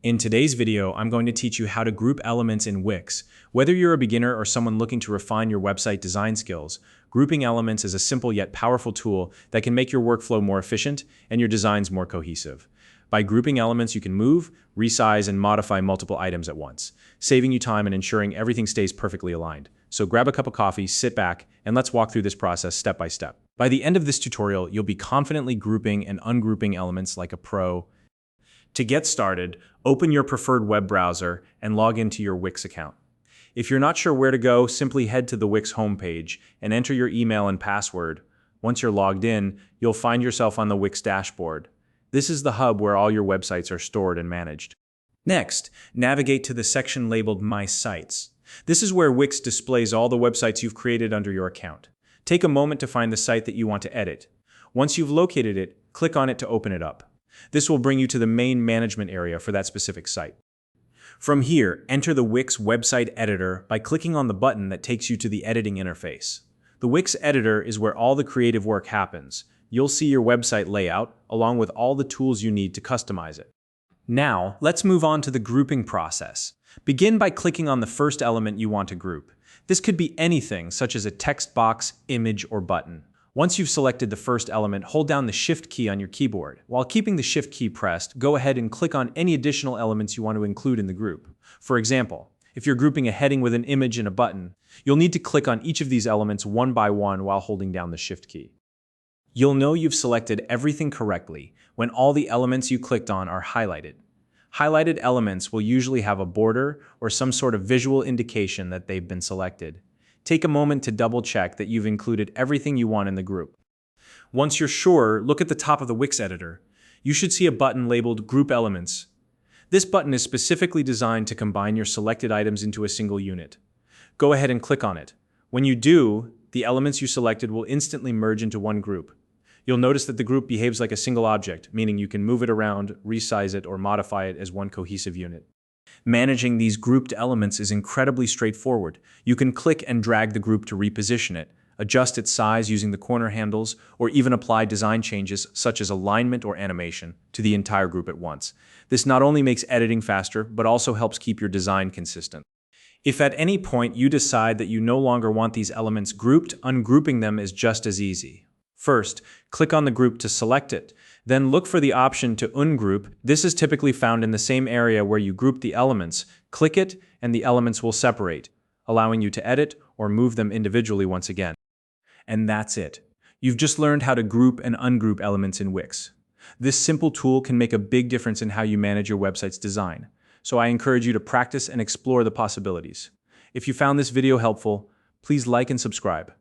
In today's video, I'm going to teach you how to group elements in Wix. Whether you're a beginner or someone looking to refine your website design skills, grouping elements is a simple yet powerful tool that can make your workflow more efficient and your designs more cohesive. By grouping elements, you can move, resize, and modify multiple items at once, saving you time and ensuring everything stays perfectly aligned. So grab a cup of coffee, sit back, and let's walk through this process step by step. By the end of this tutorial, you'll be confidently grouping and ungrouping elements like a pro. To get started, open your preferred web browser and log into your Wix account. If you're not sure where to go, simply head to the Wix homepage and enter your email and password. Once you're logged in, you'll find yourself on the Wix dashboard. This is the hub where all your websites are stored and managed. Next, navigate to the section labeled My Sites. This is where Wix displays all the websites you've created under your account. Take a moment to find the site that you want to edit. Once you've located it, click on it to open it up. This will bring you to the main management area for that specific site. From here, enter the Wix Website Editor by clicking on the button that takes you to the editing interface. The Wix Editor is where all the creative work happens. You'll see your website layout, along with all the tools you need to customize it. Now, let's move on to the grouping process. Begin by clicking on the first element you want to group. This could be anything, such as a text box, image, or button. Once you've selected the first element, hold down the Shift key on your keyboard. While keeping the Shift key pressed, go ahead and click on any additional elements you want to include in the group. For example, if you're grouping a heading with an image and a button, you'll need to click on each of these elements one by one while holding down the Shift key. You'll know you've selected everything correctly when all the elements you clicked on are highlighted. Highlighted elements will usually have a border or some sort of visual indication that they've been selected. Take a moment to double-check that you've included everything you want in the group. Once you're sure, look at the top of the Wix Editor. You should see a button labeled Group Elements. This button is specifically designed to combine your selected items into a single unit. Go ahead and click on it. When you do, the elements you selected will instantly merge into one group. You'll notice that the group behaves like a single object, meaning you can move it around, resize it, or modify it as one cohesive unit. Managing these grouped elements is incredibly straightforward. You can click and drag the group to reposition it, adjust its size using the corner handles, or even apply design changes such as alignment or animation to the entire group at once. This not only makes editing faster, but also helps keep your design consistent. If at any point you decide that you no longer want these elements grouped, ungrouping them is just as easy. First, click on the group to select it. Then look for the option to ungroup. This is typically found in the same area where you group the elements. Click it, and the elements will separate, allowing you to edit or move them individually once again. And that's it. You've just learned how to group and ungroup elements in Wix. This simple tool can make a big difference in how you manage your website's design. So I encourage you to practice and explore the possibilities. If you found this video helpful, please like and subscribe.